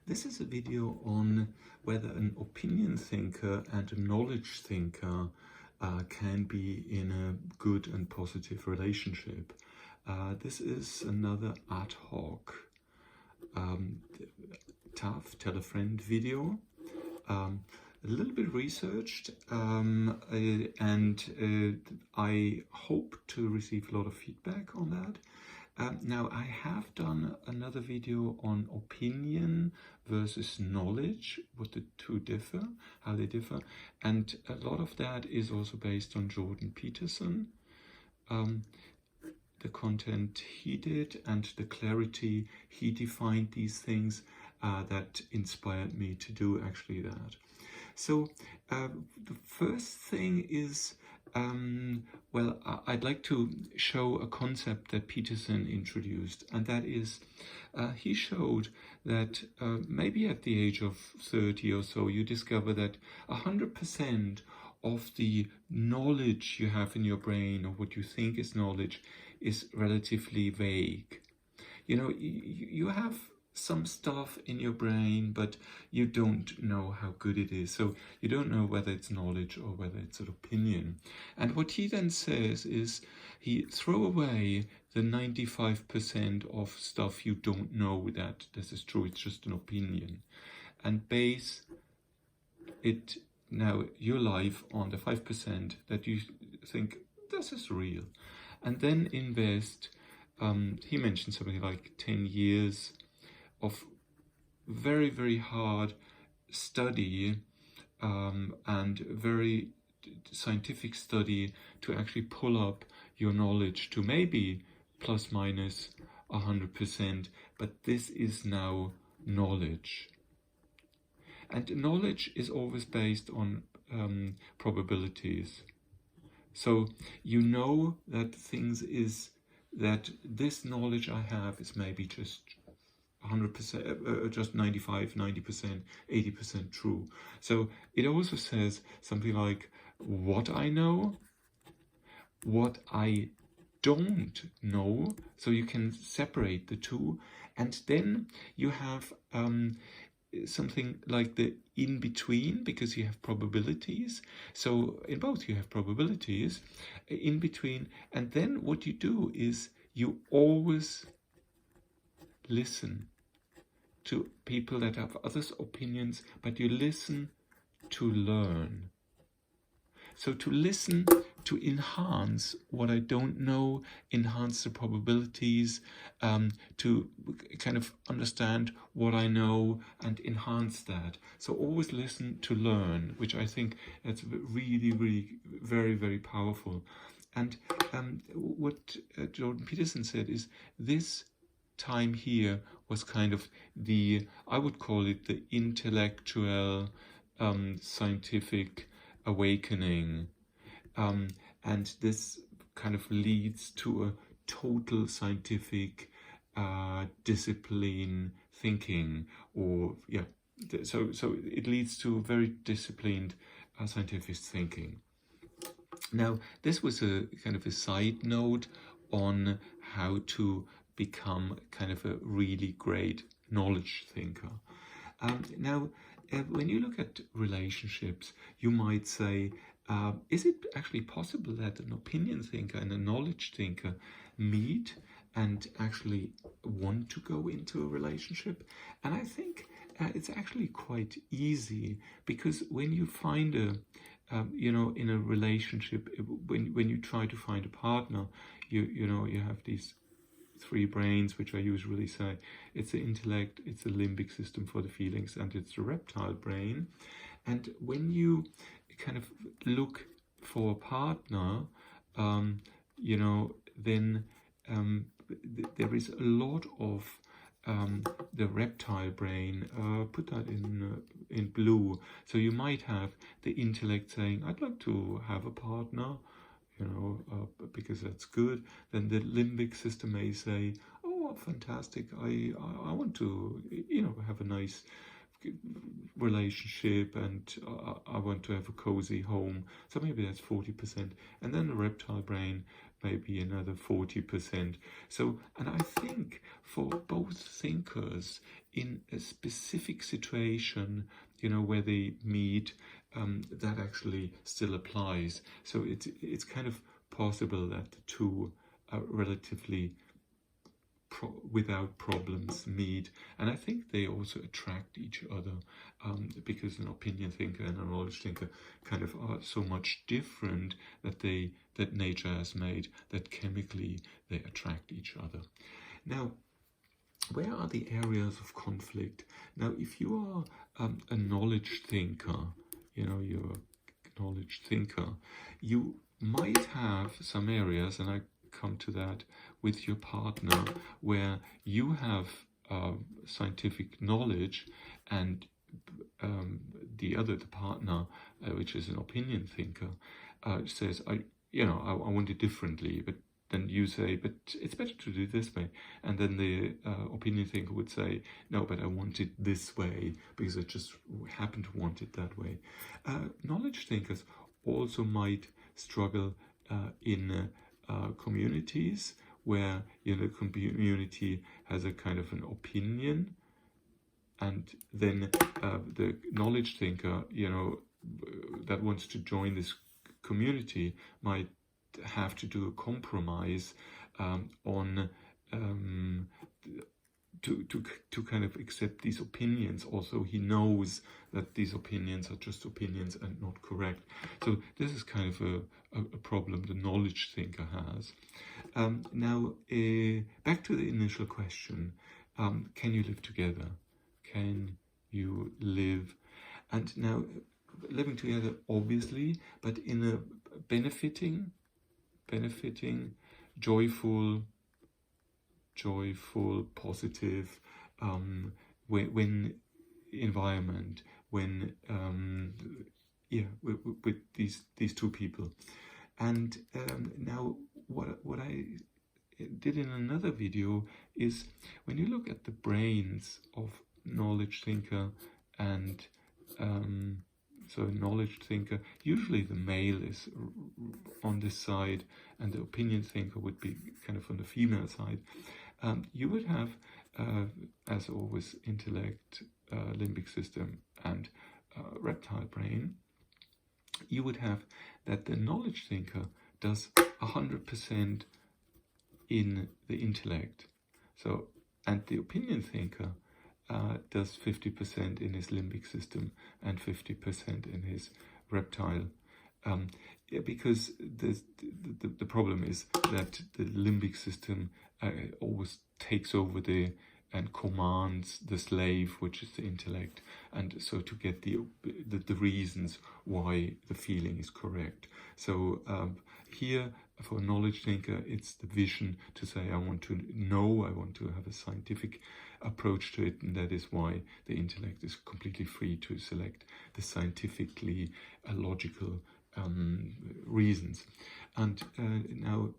This is a video on whether an opinion thinker and a knowledge thinker can be in a good and positive relationship. This is another ad hoc tell a friend video. A little bit researched, and I hope to receive a lot of feedback on that. Now, I have done another video on opinion versus knowledge, what the two differ, how they differ, and a lot of that is also based on Jordan Peterson, the content he did and the clarity he defined these things that inspired me to do actually that. So the first thing is, well, I'd like to show a concept that Peterson introduced, and that is, he showed that maybe at the age of 30 or so, you discover that 100% of the knowledge you have in your brain, or what you think is knowledge, is relatively vague. You know, you have some stuff in your brain, but you don't know how good it is. So you don't know whether it's knowledge or whether it's an opinion. And what he then says is he throw away the 95% of stuff you don't know that this is true, it's just an opinion, and base it now your life on the 5% that you think this is real. And then invest, he mentioned something like 10 years of very, very hard study and very scientific study to actually pull up your knowledge to maybe plus minus 100%, but this is now knowledge. And knowledge is always based on probabilities. So you know that that this knowledge I have is maybe just 100%, just 95, 90%, 80% true. So it also says something like what I know, what I don't know, so you can separate the two, and then you have something like the in-between, because you have probabilities. So in both you have probabilities in between, and then what you do is you always listen to people that have other opinions, but you listen to learn. So to listen to enhance what I don't know, enhance the probabilities, to kind of understand what I know and enhance that. So always listen to learn, which I think that's really, really very, very powerful. And what Jordan Peterson said is this time here was kind of I would call it the intellectual, scientific awakening, and this kind of leads to a total scientific discipline thinking, or so it leads to very disciplined scientific thinking. Now, this was a kind of a side note on how to become kind of a really great knowledge thinker. Now, when you look at relationships, you might say, is it actually possible that an opinion thinker and a knowledge thinker meet and actually want to go into a relationship? And I think it's actually quite easy, because when you find in a relationship, when you try to find a partner, you have these three brains, which I usually say it's the intellect, it's the limbic system for the feelings, and it's the reptile brain. And when you kind of look for a partner, then there is a lot of the reptile brain. Put that in blue. So you might have the intellect saying, I'd like to have a partner, because that's good. Then the limbic system may say, oh, fantastic, I want to, have a nice relationship, and I want to have a cozy home. So maybe that's 40%. And then the reptile brain, maybe another 40%. So, and I think for both thinkers in a specific situation, you know, where they meet, that actually still applies. So it's kind of possible that the two are relatively without problems meet, and I think they also attract each other, because an opinion thinker and a knowledge thinker kind of are so much different that nature has made that chemically they attract each other. Now, where are the areas of conflict? Now, if you are a knowledge thinker, you know, you're a knowledge thinker, you might have some areas, and I come to that with your partner, where you have scientific knowledge, and the partner, which is an opinion thinker, says, I want it differently, but then you say, but it's better to do this way. And then the opinion thinker would say, no, but I want it this way because I just happen to want it that way. Knowledge thinkers also might struggle in communities where, you know, the community has a kind of an opinion, and then the knowledge thinker, you know, that wants to join this community might have to do a compromise on to kind of accept these opinions. Also, he knows that these opinions are just opinions and not correct. So this is kind of a problem the knowledge thinker has. Now, back to the initial question, can you live together? Can you live? And now, living together, obviously, but in a benefiting, joyful, positive, when environment, when with these two people. And now what I did in another video is, when you look at the brains of knowledge thinker and so a knowledge thinker, usually the male is on this side and the opinion thinker would be kind of on the female side. You would have, as always, intellect, limbic system, and reptile brain. You would have that the knowledge thinker does 100% in the intellect. So, and the opinion thinker does 50% in his limbic system and 50% in his reptile. Because the problem is that the limbic system always takes over and commands the slave, which is the intellect, and so to get the reasons why the feeling is correct. So here, for a knowledge thinker, it's the vision to say, I want to know, I want to have a scientific approach to it, and that is why the intellect is completely free to select the scientifically logical reasons. And now,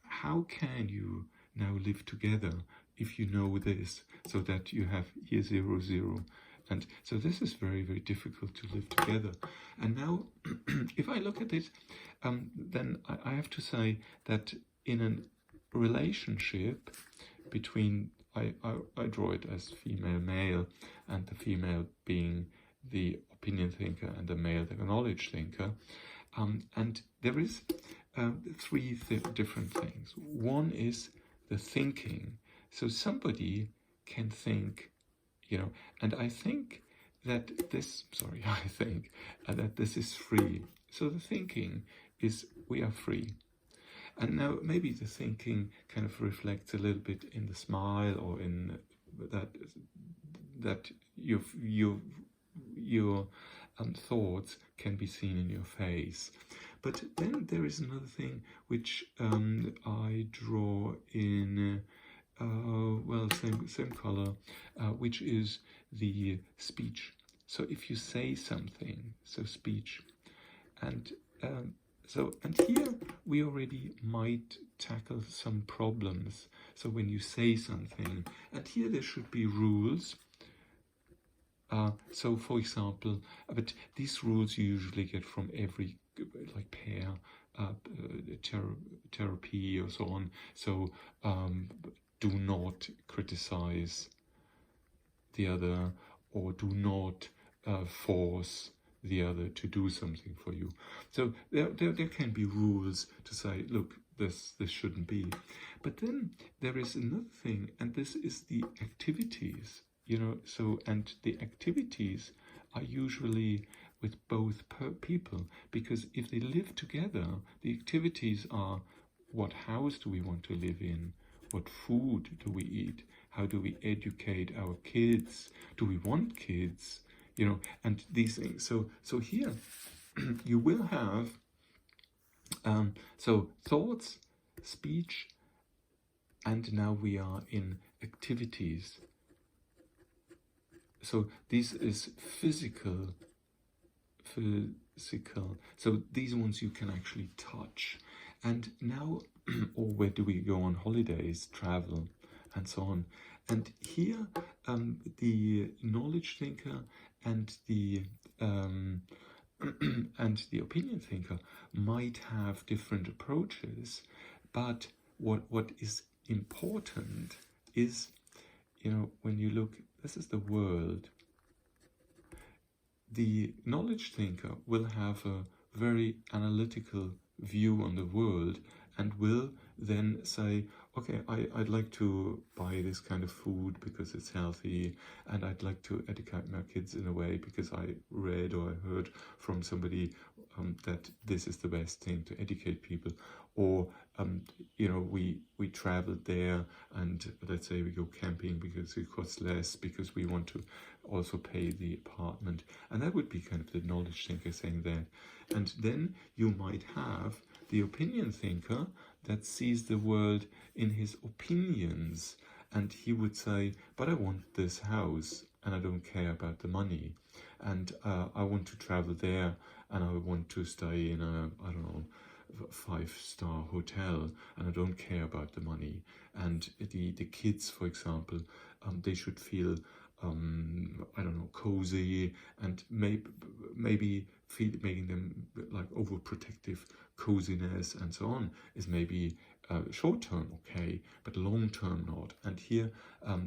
how can you now live together if you know this, so that you have here 0, 0? And so this is very, very difficult to live together. And now, if I look at it, then I have to say that in a relationship between, I draw it as female, male, and the female being the opinion thinker and the male the knowledge thinker. And there is three different things. One is the thinking. So somebody can think, you know, and I think that this, that this is free. So the thinking is, we are free. And now maybe the thinking kind of reflects a little bit in the smile, or in that your thoughts can be seen in your face. But then there is another thing which I draw in, same color, which is the speech. So if you say something, so speech, and here we already might tackle some problems. So when you say something, and here there should be rules. So, for example, but these rules you usually get from every like pair therapy or so on. So, do not criticize the other, or do not force the other to do something for you. So there can be rules to say, look, this shouldn't be. But then there is another thing, and this is the activities, so, and the activities are usually with both people, because if they live together, the activities are, what house do we want to live in? What food do we eat? How do we educate our kids? Do we want kids? And these things. So here you will have so thoughts, speech, and now we are in activities. So this is physical. So these ones you can actually touch. And now, or where do we go on holidays, travel, and so on. And here, the knowledge thinker and the and the opinion thinker might have different approaches, but what is important is, when you look, this is the world. The knowledge thinker will have a very analytical view on the world and will then say, okay, I'd like to buy this kind of food because it's healthy, and I'd like to educate my kids in a way because I read or I heard from somebody that this is the best thing to educate people. Or we traveled there, and let's say we go camping because it costs less, because we want to also pay the apartment. And that would be kind of the knowledge thinker saying that. And then you might have the opinion thinker that sees the world in his opinions, and he would say, but I want this house and I don't care about the money, and I want to travel there, and I want to stay in a, I don't know, 5-star hotel, and I don't care about the money. And the kids, for example, they should feel I don't know, cozy, and maybe making them like overprotective coziness and so on is maybe short term okay, but long term not. And here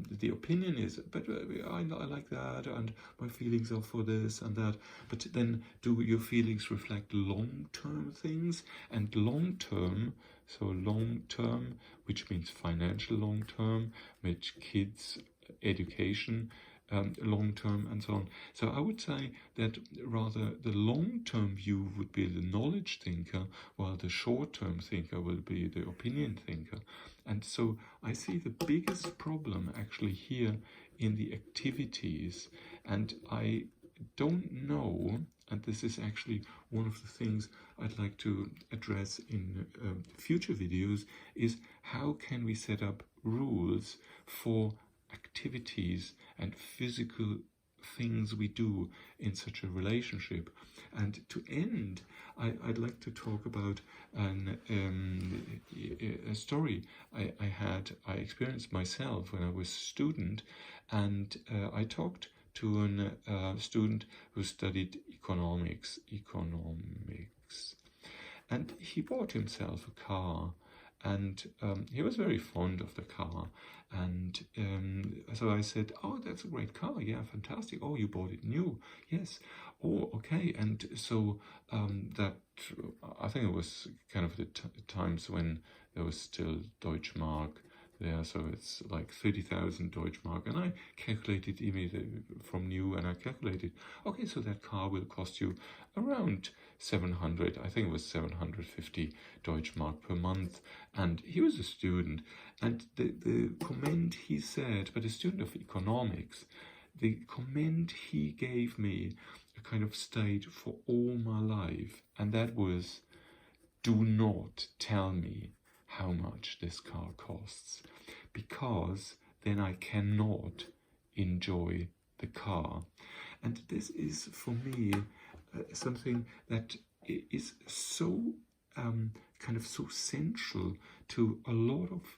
the opinion is, but I like that, and my feelings are for this and that. But then, do your feelings reflect long term things? And long term, so long term, which means financial long term, which kids education long term, and so on. So I would say that rather the long term view would be the knowledge thinker, while the short term thinker will be the opinion thinker. And so I see the biggest problem actually here in the activities, and I don't know, and this is actually one of the things I'd like to address in future videos, is how can we set up rules for activities and physical things we do in such a relationship. And to end, I'd like to talk about a story I experienced myself when I was a student, and I talked to a student who studied economics, and he bought himself a car, and he was very fond of the car. And so I said, oh, that's a great car. Yeah, fantastic. Oh, you bought it new. Yes. Oh, okay. And so that, I think it was kind of the times when there was still Deutschmark there. So it's like 30,000 Deutschmark. And I calculated immediately from new, and I calculated, okay, so that car will cost you around 700, I think it was 750 Deutschmark per month. And he was a student, and the comment he said, but a student of economics, the comment he gave me kind of stayed for all my life, and that was, do not tell me how much this car costs, because then I cannot enjoy the car. And this is for me something that is so kind of so central to a lot of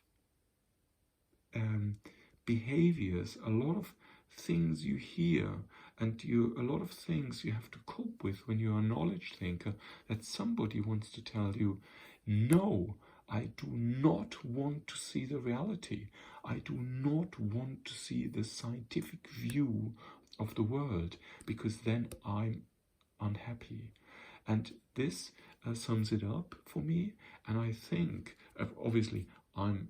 behaviors, a lot of things you hear And a lot of things you have to cope with when you're a knowledge thinker, that somebody wants to tell you, no, I do not want to see the reality. I do not want to see the scientific view of the world, because then I'm unhappy. And this sums it up for me. And I think, obviously, I'm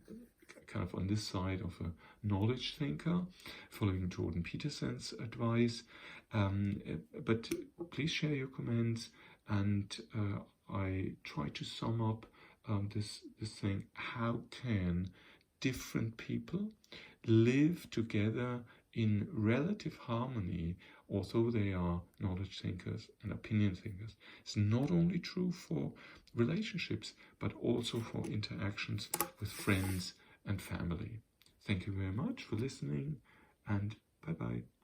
kind of on this side of a knowledge thinker, following Jordan Peterson's advice. But please share your comments, and I try to sum up this thing. How can different people live together in relative harmony, although they are knowledge thinkers and opinion thinkers? It's not only true for relationships, but also for interactions with friends and family. Thank you very much for listening, and bye-bye.